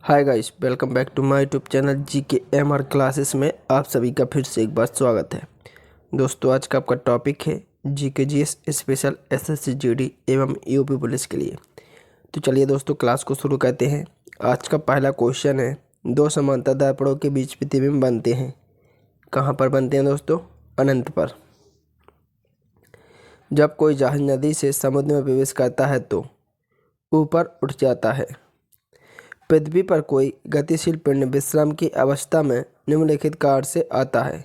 Hi guys, welcome back to my YouTube channel GK MR classes में आप सभी का फिर से एक बार स्वागत है। दोस्तों, आज का आपका टॉपिक है GK GS special SSC GD एवं यूपी पुलिस के लिए। तो चलिए दोस्तों, क्लास को शुरू करते हैं। आज का पहला क्वेश्चन है, दो समांतर दर्पणों के बीच प्रतिबिंब बनते हैं। कहाँ पर बनते हैं दोस्तों? अनंत पर। जब कोई जहाज नदी से समुद्र में प्रवेश करता है तो ऊपर उठ जाता है। पृथ्वी पर कोई गतिशील पिंड विश्राम की अवस्था में निम्नलिखित कारण से आता है।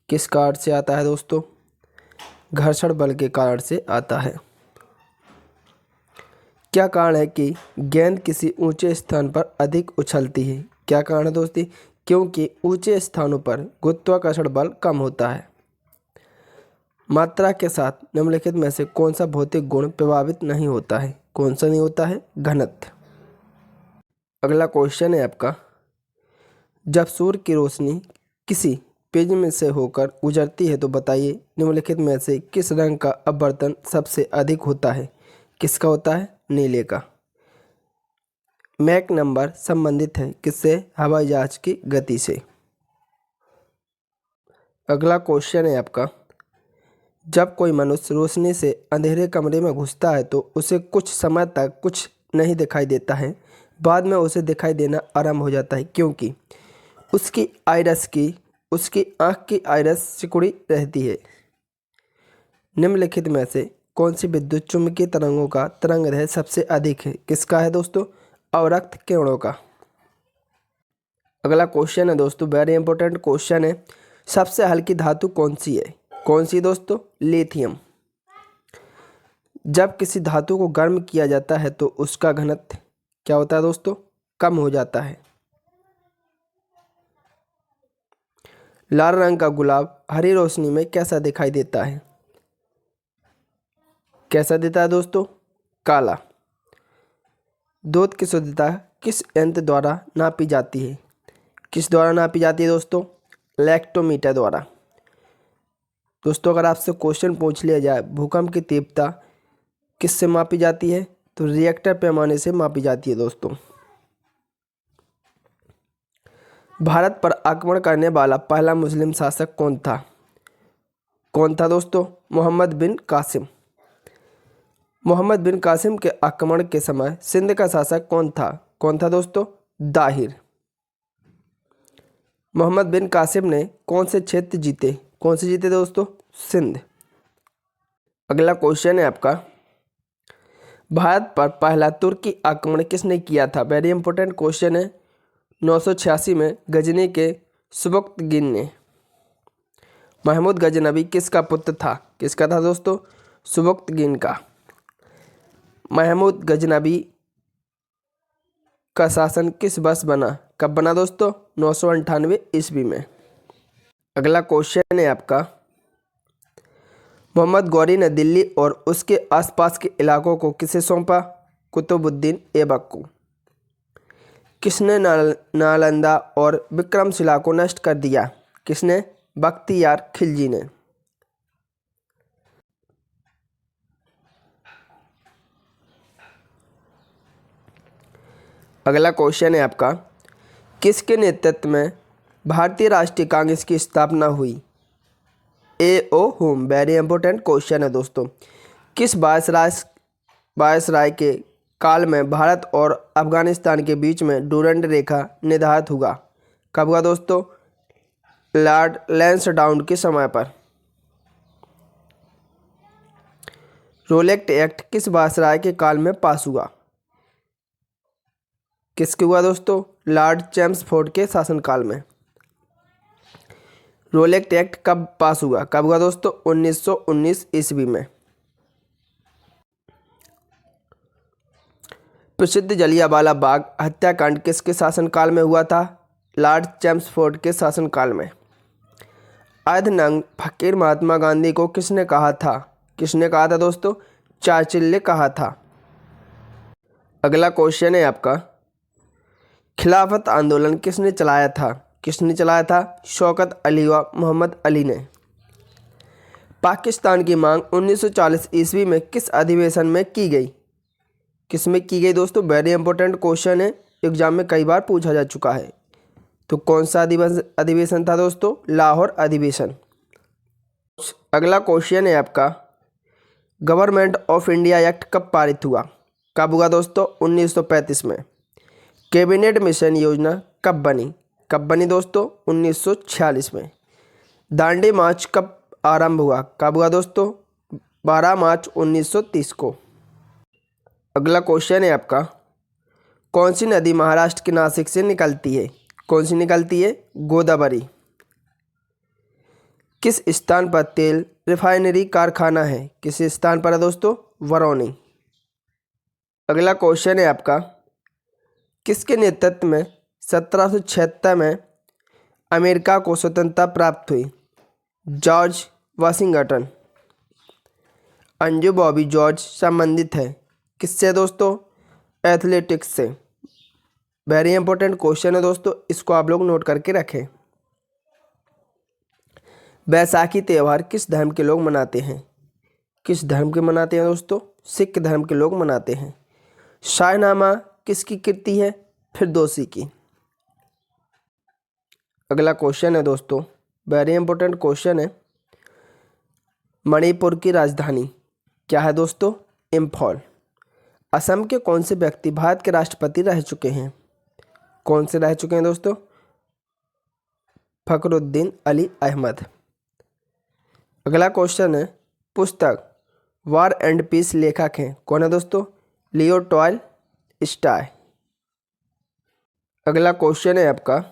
किस कारण से आता है दोस्तों? घर्षण बल के कारण से आता है। क्या कारण है कि गेंद किसी ऊंचे स्थान पर अधिक उछलती है? क्या कारण है दोस्ती? क्योंकि ऊंचे स्थानों पर गुरुत्वाकर्षण बल कम होता है। मात्रा के साथ निम्नलिखित में से कौन सा भौतिक गुण प्रभावित नहीं होता है? कौन सा नहीं होता है? घनत्व। अगला क्वेश्चन है आपका, जब सूर्य की रोशनी किसी प्रिज्म से होकर गुजरती है तो बताइए निम्नलिखित में से किस रंग का अपवर्तन सबसे अधिक होता है? किसका होता है? नीले का। मैक नंबर संबंधित है किससे? हवाई जहाज की गति से। अगला क्वेश्चन है आपका, जब कोई मनुष्य रोशनी से अंधेरे कमरे में घुसता है तो उसे कुछ समय तक कुछ नहीं दिखाई देता है, बाद में उसे दिखाई देना आरंभ हो जाता है क्योंकि उसकी आँख की आइरस सिकुड़ी रहती है। निम्नलिखित में से कौन सी विद्युत चुम्बकीय तरंगों का तरंगदैर्घ्य सबसे अधिक है? किसका है दोस्तों? अवरक्त किरणों का। अगला क्वेश्चन है दोस्तों, वेरी इंपॉर्टेंट क्वेश्चन है, सबसे हल्की धातु कौन सी है? कौन सी दोस्तों? लिथियम। जब किसी धातु को गर्म किया जाता है तो उसका घनत्व क्या होता है दोस्तों? कम हो जाता है। लाल रंग का गुलाब हरी रोशनी में कैसा दिखाई देता है? कैसा देता है दोस्तों? काला। दूध की शुद्धता किस यंत्र द्वारा नापी जाती है? किस द्वारा नापी जाती है दोस्तों? लैक्टोमीटर द्वारा। दोस्तों, अगर आपसे क्वेश्चन पूछ लिया जाए भूकंप की तीव्रता किससे मापी जाती है तो रिएक्टर पैमाने से मापी जाती है दोस्तों। भारत पर आक्रमण करने वाला पहला मुस्लिम शासक कौन था? कौन था दोस्तों? मोहम्मद बिन कासिम। मोहम्मद बिन कासिम के आक्रमण के समय सिंध का शासक कौन था? कौन था दोस्तों? दाहिर। मोहम्मद बिन कासिम ने कौन से क्षेत्र जीते? कौन से जीते दोस्तों? सिंध। अगला क्वेश्चन है आपका, भारत पर पहला तुर्की आक्रमण किसने किया था? वेरी इंपॉर्टेंट क्वेश्चन है। 986 में गजनी के सुबक्तगिन ने। महमूद गजनबी किसका पुत्र था? किसका था दोस्तों? सुबक्तगिन का। महमूद गजनबी का शासन किस वर्ष बना? कब बना दोस्तों? 998 ईस्वी में। अगला क्वेश्चन है आपका, मोहम्मद गौरी ने दिल्ली और उसके आसपास के इलाकों को किसे सौंपा? कुतुबुद्दीन ऐबक को। किसने नालंदा और विक्रमशिला को नष्ट कर दिया? किसने? बख्तियार खिलजी ने। अगला क्वेश्चन है आपका, किसके नेतृत्व में भारतीय राष्ट्रीय कांग्रेस की स्थापना हुई? A.O. Home. Very important question है दोस्तों। किस वायसराय के काल में भारत और अफगानिस्तान के बीच में डूरंड रेखा निर्धारित हुआ? कब हुआ दोस्तों? लॉर्ड लैंसडाउन के समय पर। रोलेक्ट एक्ट किस वायसराय के काल में पास हुआ? किसके हुआ दोस्तों? लॉर्ड चैम्सफोर्ड के शासनकाल में। रोलेक्ट एक्ट कब पास हुआ? कब हुआ दोस्तों? 1919 ईस्वी में। प्रसिद्ध जलियांवाला बाग हत्याकांड किसके शासनकाल में हुआ था? लॉर्ड चैम्सफोर्ड के शासनकाल में। अर्धनग्न फकीर महात्मा गांधी को किसने कहा था? किसने कहा था दोस्तों? चर्चिल ने कहा था। अगला क्वेश्चन है आपका, खिलाफत आंदोलन किसने चलाया था? किसने चलाया था? शौकत अली व मोहम्मद अली ने। पाकिस्तान की मांग 1940 ईस्वी में किस अधिवेशन में की गई? किस में की गई दोस्तों? वेरी इंपॉर्टेंट क्वेश्चन है, एग्जाम में कई बार पूछा जा चुका है। तो कौन सा अधिवेशन था दोस्तों? लाहौर अधिवेशन। अगला क्वेश्चन है आपका, गवर्नमेंट ऑफ इंडिया एक्ट कब पारित हुआ? कब हुआ दोस्तों? 1935 में। कैबिनेट मिशन योजना कब बनी? कब बनी दोस्तों? 1946 में। दांडी मार्च कब आरंभ हुआ? कब हुआ दोस्तों? 12 मार्च 1930 को। अगला क्वेश्चन है आपका, कौन सी नदी महाराष्ट्र के नासिक से निकलती है? कौन सी निकलती है? गोदावरी। किस स्थान पर तेल रिफाइनरी कारखाना है? किस स्थान पर है दोस्तों? बरौनी। अगला क्वेश्चन है आपका, किसके नेतृत्व में 1776 में अमेरिका को स्वतंत्रता प्राप्त हुई? George Washington. Anju Bobby George संबंधित है किससे दोस्तों? एथलेटिक्स से। वेरी इंपॉर्टेंट क्वेश्चन है दोस्तों, इसको आप लोग नोट करके रखें। बैसाखी त्यौहार किस धर्म के लोग मनाते हैं? किस धर्म के मनाते हैं दोस्तों? सिख धर्म के लोग मनाते हैं। शाहनामा किसकी कृति है? फिरदौसी की। अगला क्वेश्चन है दोस्तों, वेरी इंपॉर्टेंट क्वेश्चन है, मणिपुर की राजधानी क्या है दोस्तों? इम्फॉल। असम के कौन से व्यक्ति भारत के राष्ट्रपति रह चुके हैं? कौन से रह चुके हैं दोस्तों? फखरुद्दीन अली अहमद। अगला क्वेश्चन है, पुस्तक वार एंड पीस लेखक हैं कौन है दोस्तों? लियो टॉलस्टॉय। अगला क्वेश्चन है आपका,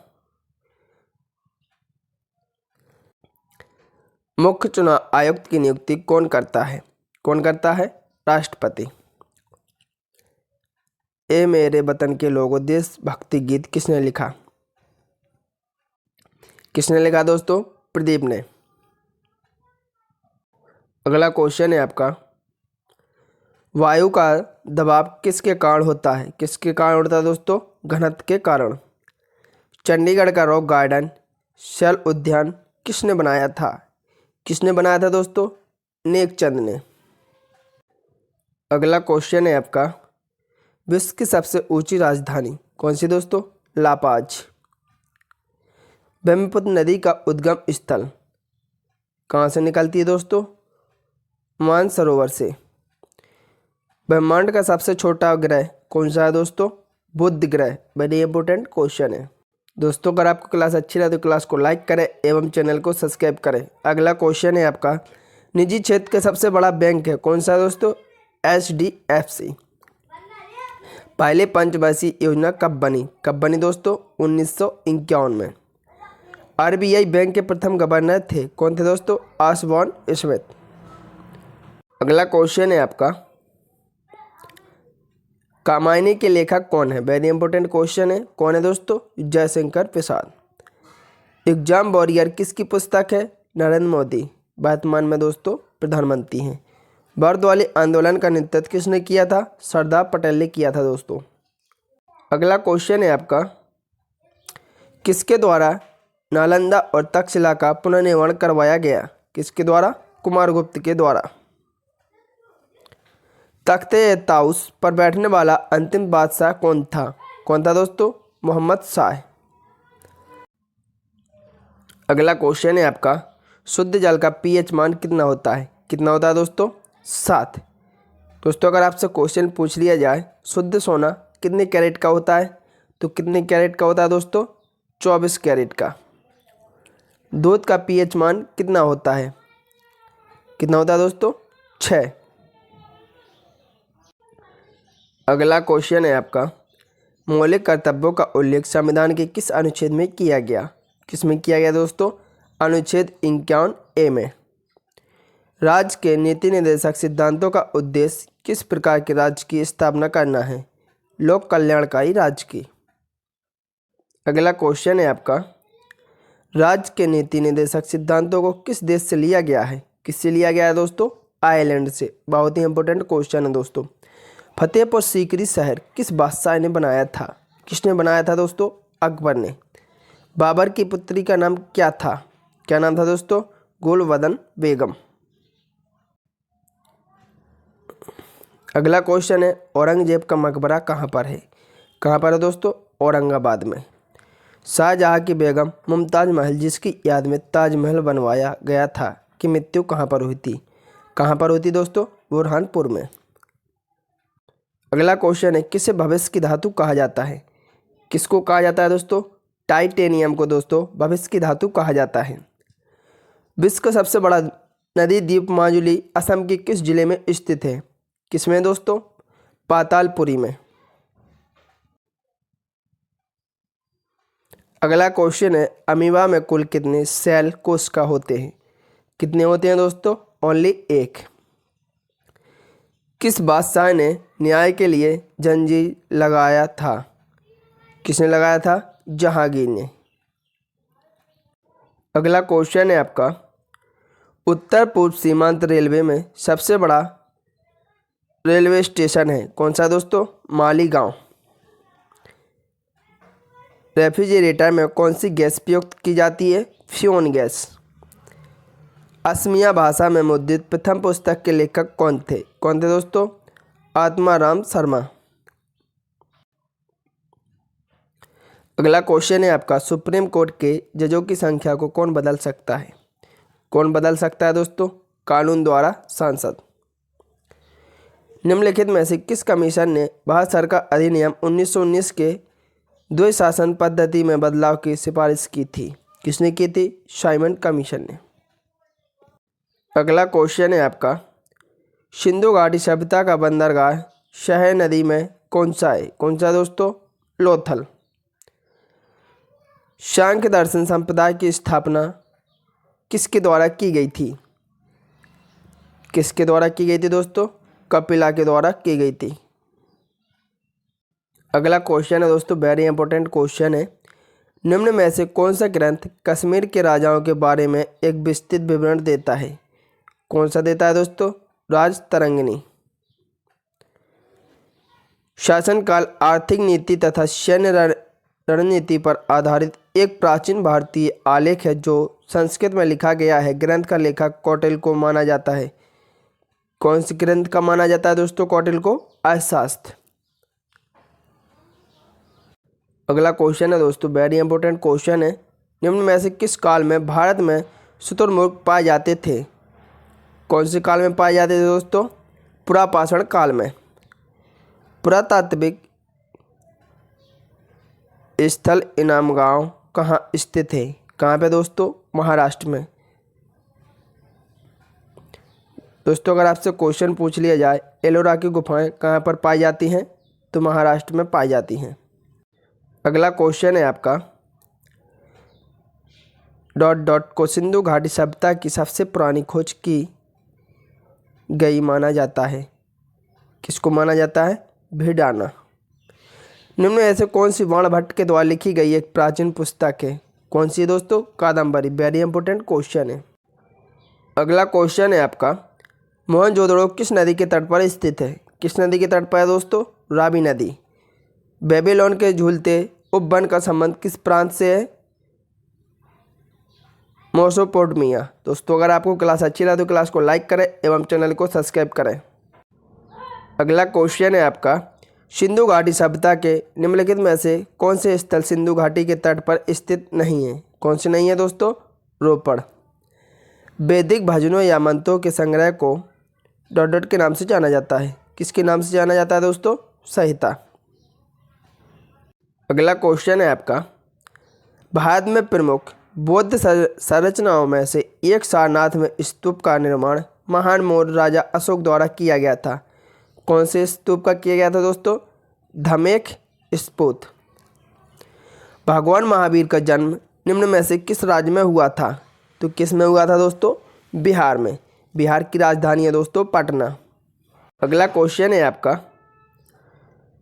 मुख्य चुनाव आयुक्त की नियुक्ति कौन करता है? कौन करता है? राष्ट्रपति। ए मेरे वतन के लोगों देशभक्ति गीत किसने लिखा? किसने लिखा दोस्तों? प्रदीप ने। अगला क्वेश्चन है आपका, वायु का दबाव किसके कारण होता है? किसके कारण होता है दोस्तों? घनत्व के कारण। चंडीगढ़ का रॉक गार्डन शैल उद्यान किसने बनाया था? किसने बनाया था दोस्तों? नेकचंद ने। अगला क्वेश्चन है आपका, विश्व की सबसे ऊंची राजधानी कौन सी दोस्तों? लापाज। ब्रह्मपुत्र नदी का उद्गम स्थल कहाँ से निकलती है दोस्तों? मानसरोवर से। ब्रह्मांड का सबसे छोटा ग्रह कौन सा है दोस्तों? बुध ग्रह। वेरी इंपॉर्टेंट क्वेश्चन है दोस्तों। अगर आपको क्लास अच्छी लगे तो क्लास को लाइक करें एवं चैनल को सब्सक्राइब करें। अगला क्वेश्चन है आपका, निजी क्षेत्र का सबसे बड़ा बैंक है कौन सा दोस्तों? HDFC। पहले पंचवर्षीय योजना कब बनी? कब बनी दोस्तों? 1951 में। RBI बैंक के प्रथम गवर्नर थे कौन थे दोस्तों? Osborne Smith. अगला क्वेश्चन है आपका, कामायनी के लेखक कौन है? वेरी इंपॉर्टेंट क्वेश्चन है, कौन है दोस्तों? जयशंकर प्रसाद। एग्जाम वॉरियर किसकी पुस्तक है? नरेंद्र मोदी, वर्तमान में दोस्तों प्रधानमंत्री हैं। बर्दवाली आंदोलन का नेतृत्व किसने किया था? सरदार पटेल ने किया था दोस्तों। अगला क्वेश्चन है आपका, किसके द्वारा नालंदा और तक्षशिला का पुनर्निर्माण करवाया गया? किसके द्वारा? कुमारगुप्त के द्वारा। तख्ते ताउस पर बैठने वाला अंतिम बादशाह कौन था? कौन था दोस्तों? मोहम्मद शाह। अगला क्वेश्चन है आपका, शुद्ध जल का pH मान कितना होता है? कितना होता है दोस्तों? 7। दोस्तों अगर आपसे क्वेश्चन पूछ लिया जाए शुद्ध सोना कितने कैरेट का होता है, तो कितने कैरेट का होता है दोस्तों? 24 कैरेट का। दूध का pH मान कितना होता है? कितना होता है दोस्तों? 6। अगला क्वेश्चन है आपका, मौलिक कर्तव्यों का उल्लेख संविधान के किस अनुच्छेद में किया गया? किस में किया गया दोस्तों? अनुच्छेद 51A में। राज्य के नीति निर्देशक सिद्धांतों का उद्देश्य किस प्रकार के राज्य की स्थापना करना है? लोक कल्याणकारी राज्य की। अगला क्वेश्चन है आपका, राज्य के नीति निर्देशक सिद्धांतों को किस देश से लिया गया है? किससे लिया गया है दोस्तों? आयरलैंड से। बहुत ही इंपॉर्टेंट क्वेश्चन है दोस्तों। फतेहपुर सीकरी शहर किस बादशाह ने बनाया था? किसने बनाया था दोस्तों? अकबर ने। बाबर की पुत्री का नाम क्या था? क्या नाम था दोस्तों? गुलबदन बेगम। अगला क्वेश्चन है, औरंगजेब का मकबरा कहाँ पर है? कहाँ पर है दोस्तों? औरंगाबाद में। शाहजहाँ की बेगम मुमताज़ महल जिसकी याद में ताजमहल बनवाया गया था की मृत्यु कहाँ पर हुई थी? कहाँ पर हुई थी दोस्तों? बुरहानपुर में। अगला क्वेश्चन है, किसे भविष्य की धातु कहा जाता है? किसको कहा जाता है दोस्तों? टाइटेनियम को दोस्तों भविष्य की धातु कहा जाता है। विश्व का सबसे बड़ा नदी द्वीप माजुली असम के किस जिले में स्थित है? किसमें दोस्तों? पातालपुरी में। अगला क्वेश्चन है, अमीबा में कुल कितने सेल कोशिका होते हैं? कितने होते हैं दोस्तों? ओनली एक। किस बादशाह ने न्याय के लिए जंजीर लगाया था? किसने लगाया था? जहांगीर ने। अगला क्वेश्चन है आपका, उत्तर पूर्व सीमांत रेलवे में सबसे बड़ा रेलवे स्टेशन है कौन सा दोस्तों? मालीगांव। रेफ्रिजरेटर में कौन सी गैस प्रयुक्त की जाती है? फ्यून गैस। असमिया भाषा में मुद्रित प्रथम पुस्तक के लेखक कौन थे? कौन थे दोस्तों? आत्माराम शर्मा। अगला क्वेश्चन है आपका, सुप्रीम कोर्ट के जजों की संख्या को कौन बदल सकता है? कौन बदल सकता है दोस्तों? कानून द्वारा सांसद। निम्नलिखित में से किस कमीशन ने भारत सरकार अधिनियम 1919 के द्विशासन पद्धति में बदलाव की सिफारिश की थी? किसने की थी? साइमन कमीशन ने। अगला क्वेश्चन है आपका, सिंधु घाटी सभ्यता का बंदरगाह शहर नदी में कौन सा है? कौन सा दोस्तों? लोथल। सांख्य दर्शन संप्रदाय की स्थापना किसके द्वारा की गई थी? किसके द्वारा की गई थी दोस्तों? कपिला के द्वारा की गई थी। अगला क्वेश्चन है दोस्तों, वेरी इंपॉर्टेंट क्वेश्चन है, निम्न में से कौन सा ग्रंथ कश्मीर के राजाओं के बारे में एक विस्तृत विवरण देता है? कौन सा देता है दोस्तों? राजतरंगिणी। शासनकाल, आर्थिक नीति तथा सैन्य रणनीति पर आधारित एक प्राचीन भारतीय आलेख है जो संस्कृत में लिखा गया है। ग्रंथ का लेखक कौटिल्य को माना जाता है। कौन सी ग्रंथ का माना जाता है दोस्तों कौटिल्य को? अर्थशास्त्र। अगला क्वेश्चन है दोस्तों, वेरी इंपॉर्टेंट क्वेश्चन है, निम्न में से किस काल में भारत में शुतुरमुर्ग पाए जाते थे? कौन से काल में पाए जाते थे दोस्तों? पुरापाषाण काल में। पुरातात्विक स्थल इनाम गांव कहाँ स्थित है? कहाँ पे दोस्तों? महाराष्ट्र में। दोस्तों अगर आपसे क्वेश्चन पूछ लिया जाए एलोरा की गुफाएं कहाँ पर पाई जाती हैं, तो महाराष्ट्र में पाई जाती हैं। अगला क्वेश्चन है आपका, को सिंधु घाटी सभ्यता की सबसे पुरानी खोज की गई माना जाता है। किसको माना जाता है? भिडाना। निम्न में से कौन सी बाणभट्ट के द्वारा लिखी गई एक प्राचीन पुस्तक है? कौन सी दोस्तों? कादम्बरी। वेरी इंपॉर्टेंट क्वेश्चन है। अगला क्वेश्चन है आपका, मोहनजोदड़ो किस नदी के तट पर स्थित है? किस नदी के तट पर है दोस्तों? रावी नदी। बेबीलोन के झूलते उपवन का संबंध किस प्रांत से है? मेसोपोटामिया। दोस्तों अगर आपको क्लास अच्छी लगे तो क्लास को लाइक करें एवं चैनल को सब्सक्राइब करें। अगला क्वेश्चन है आपका, सिंधु घाटी सभ्यता के निम्नलिखित में से कौन से स्थल सिंधु घाटी के तट पर स्थित नहीं है? कौन से नहीं है दोस्तों? रोपड़। वैदिक भजनों या मंत्रों के संग्रह को ... के नाम से जाना जाता है। किसके नाम से जाना जाता है दोस्तों? संहिता। अगला क्वेश्चन है आपका, भारत में प्रमुख बौद्ध संरचनाओं में से एक सारनाथ में स्तूप का निर्माण महान मौर्य राजा अशोक द्वारा किया गया था। कौन से स्तूप का किया गया था दोस्तों? धमेख स्तूप। भगवान महावीर का जन्म निम्न में से किस राज्य में हुआ था? तो किस में हुआ था दोस्तों? बिहार में। बिहार की राजधानी है दोस्तों पटना। अगला क्वेश्चन है आपका,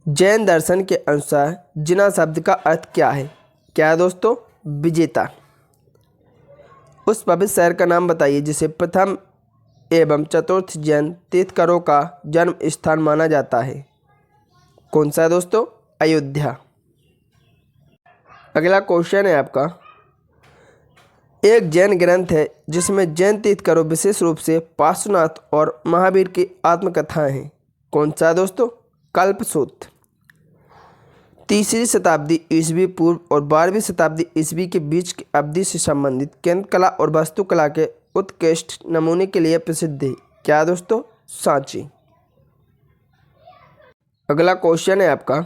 जैन दर्शन के अनुसार जिना शब्द का अर्थ क्या है? क्या है दोस्तों? विजेता। उस पवित्र शहर का नाम बताइए जिसे प्रथम एवं चतुर्थ जैन तीर्थंकरों का जन्म स्थान माना जाता है। कौन सा है दोस्तों? अयोध्या। अगला क्वेश्चन है आपका, एक जैन ग्रंथ है जिसमें जैन तीर्थंकरों विशेष रूप से पार्श्वनाथ और महावीर की आत्मकथाएं हैं। कौन सा है दोस्तों? कल्पसूत्र। 3री शताब्दी ईस्वी पूर्व और 12वीं शताब्दी ईस्वी के बीच की अवधि से संबंधित केंद्र कला और वास्तुकला के उत्कृष्ट नमूने के लिए प्रसिद्ध है। क्या दोस्तों? सांची। अगला क्वेश्चन है आपका,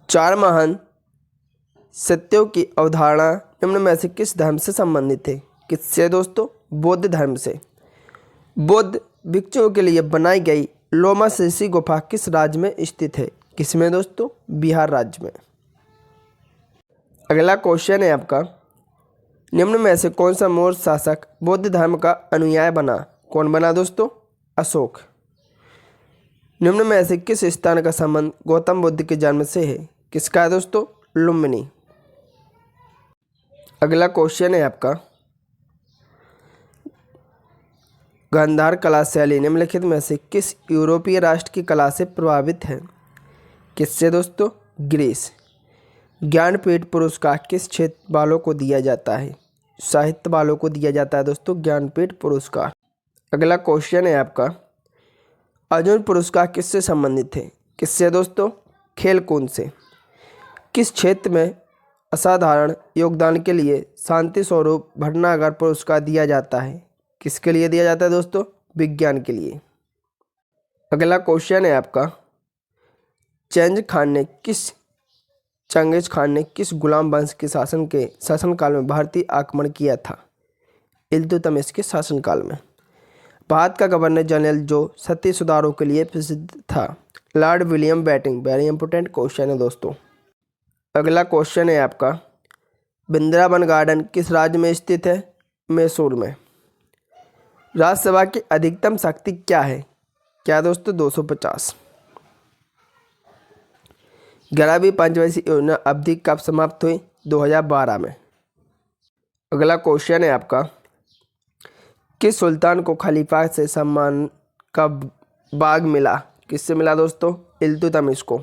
4 महान सत्यों की अवधारणा निम्न में से किस धर्म से संबंधित है? किससे दोस्तों? बौद्ध धर्म से। बौद्ध भिक्षुओं के लिए बनाई गई लोमा ऋषि गुफा किस राज्य में स्थित है? किसमें दोस्तों? बिहार राज्य में। अगला क्वेश्चन है आपका, निम्न में से कौन सा मौर्य शासक बौद्ध धर्म का अनुयायी बना? कौन बना दोस्तों? अशोक। निम्न में से किस स्थान का संबंध गौतम बुद्ध के जन्म से है? किसका है दोस्तों? लुम्बिनी। अगला क्वेश्चन है आपका, गांधार कला शैली निम्नलिखित में से किस यूरोपीय राष्ट्र की कला से प्रभावित है? किससे दोस्तों? ग्रीस। ज्ञानपीठ पुरस्कार किस क्षेत्र वालों को दिया जाता है? साहित्य वालों को दिया जाता है दोस्तों ज्ञानपीठ पुरस्कार। अगला क्वेश्चन है आपका, अर्जुन पुरस्कार किससे संबंधित है? किससे दोस्तों? खेल कूद से। किस क्षेत्र में असाधारण योगदान के लिए शांति स्वरूप भटनागर पुरस्कार दिया जाता है? किसके लिए दिया जाता है दोस्तों? विज्ञान के लिए। अगला क्वेश्चन है आपका, चंगेज खान ने किस गुलाम वंश के शासनकाल में भारतीय आक्रमण किया था? इल्तुतमिश के शासनकाल में। भारत का गवर्नर जनरल जो सत्य सुधारों के लिए प्रसिद्ध था? Lord William Bentinck. Very important question है दोस्तों। अगला क्वेश्चन है आपका, वृंदावन गार्डन किस राज्य में स्थित है? मैसूर में। राज्यसभा की अधिकतम शक्ति क्या है? क्या दोस्तों? 250। 11वीं पंचवर्षीय योजना अवधि कब समाप्त हुई? 2012 में। अगला क्वेश्चन है आपका, किस सुल्तान को खलीफा से सम्मान का बाग मिला? किससे मिला दोस्तों? इल्तुतमिश को।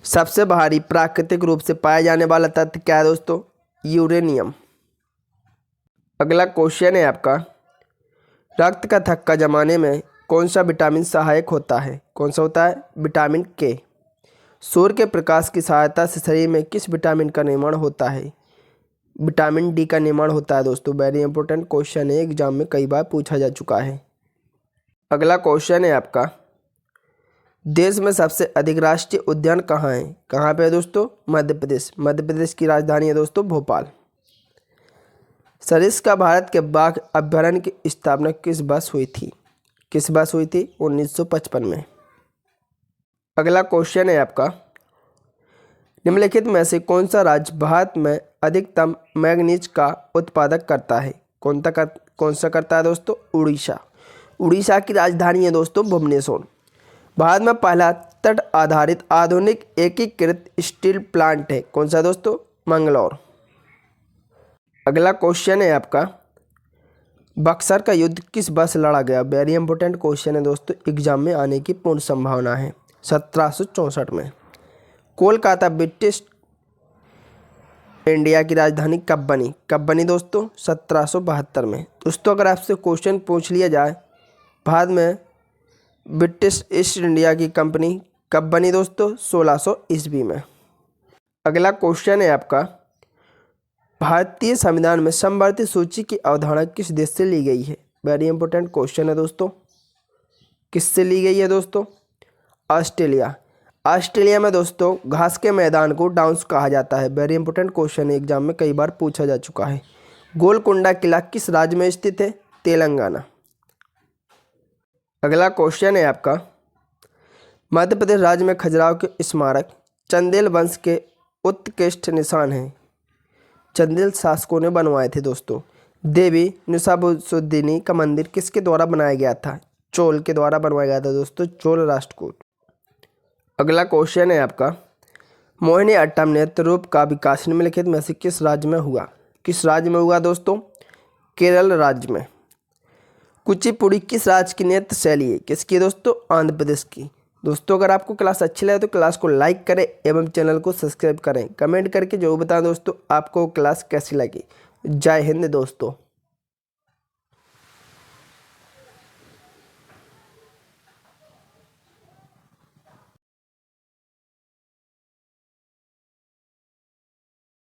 सबसे भारी प्राकृतिक रूप से पाया जाने वाला तत्व क्या है दोस्तों? यूरेनियम। अगला क्वेश्चन है आपका, रक्त का थक्का जमाने में कौन सा विटामिन सहायक होता है? कौन सा होता है? विटामिन के। सूर्य के प्रकाश की सहायता से शरीर में किस विटामिन का निर्माण होता है? विटामिन डी का निर्माण होता है दोस्तों। वेरी इंपॉर्टेंट क्वेश्चन है, एग्जाम में कई बार पूछा जा चुका है। अगला क्वेश्चन है आपका, देश में सबसे अधिक राष्ट्रीय उद्यान कहाँ है? कहाँ पे है दोस्तों? मध्य प्रदेश। मध्य प्रदेश की राजधानी है दोस्तों भोपाल। सरिस्का भारत के बाघ अभयारण्य की स्थापना किस वर्ष हुई थी? किस वर्ष हुई थी? 1955 में। अगला क्वेश्चन है आपका, निम्नलिखित में से कौन सा राज्य भारत में अधिकतम मैंगनीज का उत्पादक करता है? कौन सा करता है दोस्तों? उड़ीसा। उड़ीसा की राजधानी है दोस्तों भुवनेश्वर। भारत में पहला तट आधारित आधुनिक एकीकृत स्टील प्लांट है। कौन सा दोस्तों? मंगलौर। अगला क्वेश्चन है आपका, बक्सर का युद्ध किस वर्ष लड़ा गया? वेरी इंपॉर्टेंट क्वेश्चन है दोस्तों, एग्जाम में आने की पूर्ण संभावना है। 1764 में। कोलकाता ब्रिटिश इंडिया की राजधानी कब बनी? कब बनी दोस्तों? 1772 में। दोस्तों अगर आपसे क्वेश्चन पूछ लिया जाए भारत में ब्रिटिश ईस्ट इंडिया की कंपनी कब बनी दोस्तों? 1600 ईस्वी में। अगला क्वेश्चन है आपका, भारतीय संविधान में समवर्ती सूची की अवधारणा किस देश से ली गई है? वेरी इंपॉर्टेंट क्वेश्चन है दोस्तों, किससे ली गई है दोस्तों? ऑस्ट्रेलिया। ऑस्ट्रेलिया में दोस्तों घास के मैदान को डाउन्स कहा जाता है। वेरी इंपॉर्टेंट क्वेश्चन है, एग्जाम में कई बार पूछा जा चुका है। गोलकुंडा किला किस राज्य में स्थित है? तेलंगाना। अगला क्वेश्चन है आपका, मध्य प्रदेश राज्य में खजुराहो के स्मारक चंदेल वंश के उत्कृष्ट निशान हैं। चंदेल शासकों ने बनवाए थे दोस्तों। देवी निशामुद्दीनी का मंदिर किसके द्वारा बनाया गया था? चोल के द्वारा बनवाया गया था दोस्तों, चोल राष्ट्रकूट। अगला क्वेश्चन है आपका, मोहिनीअट्टम नृत्य रूप का विकास निम्नलिखित में से किस राज्य में हुआ? किस राज्य में हुआ दोस्तों? केरल राज्य में। कुचिपुड़ी किस राज्य की नृत्य शैली है? किसकी दोस्तों? आंध्र प्रदेश की। दोस्तों अगर आपको क्लास अच्छी लगे तो क्लास को लाइक करें एवं चैनल को सब्सक्राइब करें। कमेंट करके जो बताएं दोस्तों आपको क्लास कैसी लगी। जय हिंद दोस्तों।